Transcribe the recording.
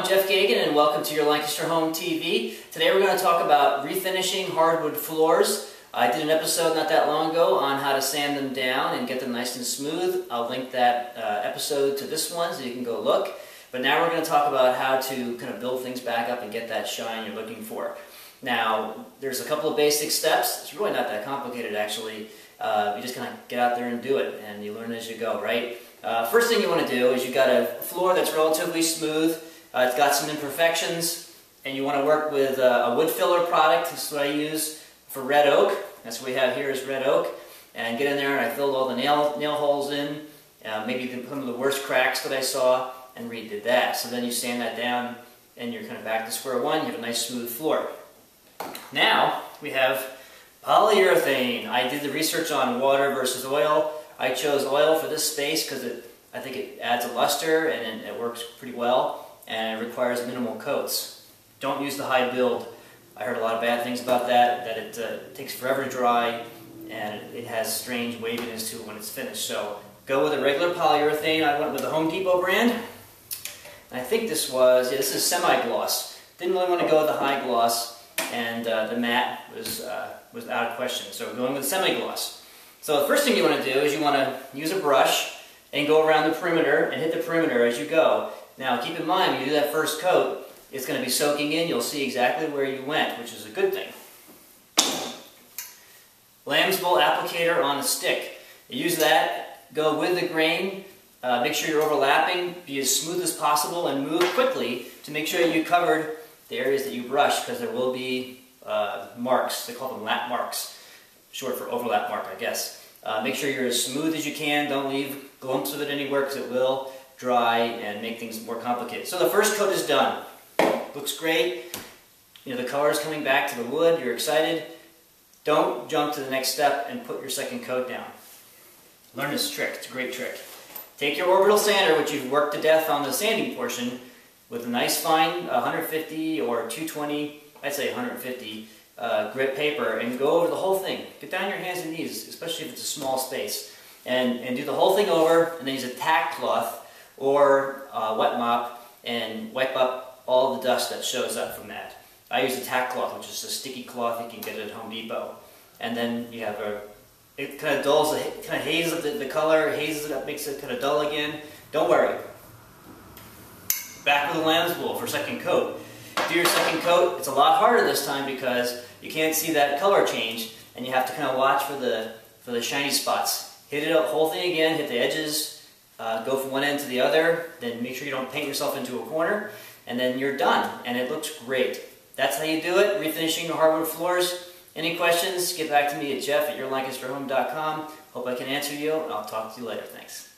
I'm Jeff Gagan and welcome to your Lancaster Home TV. Today we're going to talk about refinishing hardwood floors. I did an episode not that long ago on how to sand them down and get them nice and smooth. I'll link that episode to this one so you can go look. But now we're going to talk about how to kind of build things back up and get that shine you're looking for. Now, there's a couple of basic steps. It's really not that complicated actually. You just kind of get out there and do it and you learn as you go, right? First thing you want to do is you've got a floor that's relatively smooth. It's got some imperfections, and you want to work with a wood filler product. This is what I use for red oak. That's what we have here is red oak. And get in there, and I filled all the nail holes in, maybe some of the worst cracks that I saw, and redid that. So then you sand that down, and you're kind of back to square one. You have a nice smooth floor. Now we have polyurethane. I did the research on water versus oil. I chose oil for this space because I think it adds a luster and it works pretty well, and it requires minimal coats. Don't use the high build. I heard a lot of bad things about that it takes forever to dry and it has strange waviness to it when it's finished. So go with a regular polyurethane. I went with the Home Depot brand. And I think this is semi-gloss. Didn't really want to go with the high gloss, and the matte was out of question. So we're going with semi-gloss. So the first thing you want to do is you want to use a brush and go around the perimeter and hit the perimeter as you go. Now keep in mind when you do that first coat, it's going to be soaking in. You'll see exactly where you went, which is a good thing. Lamb's wool applicator on a stick. You use that, go with the grain, make sure you're overlapping, be as smooth as possible, and move quickly to make sure you covered the areas that you brushed, because there will be marks. They call them lap marks. Short for overlap mark, I guess. Make sure you're as smooth as you can. Don't leave glumps of it anywhere because it will dry and make things more complicated. So the first coat is done. Looks great. You know, the color is coming back to the wood. You're excited. Don't jump to the next step and put your second coat down. Learn this trick. It's a great trick. Take your orbital sander, which you've worked to death on the sanding portion, with a nice fine 150 or 220, I'd say 150, grit paper, and go over the whole thing. Get down your hands and knees, especially if it's a small space, and do the whole thing over, and then use a tack cloth or wet mop and wipe up all the dust that shows up from that. I use a tack cloth, which is a sticky cloth you can get at Home Depot, and then you have it kind of dulls, it kind of hazes up the color, hazes it up, makes it kind of dull again. Don't worry. Back with the lamb's wool for second coat. Do your second coat. It's a lot harder this time because you can't see that color change, and you have to kind of watch for the shiny spots. Hit it up, whole thing again, hit the edges, go from one end to the other, then make sure you don't paint yourself into a corner, and then you're done, and it looks great. That's how you do it, refinishing your hardwood floors. Any questions, get back to me at jeff@yourlancasterhome.com. Hope I can answer you, and I'll talk to you later. Thanks.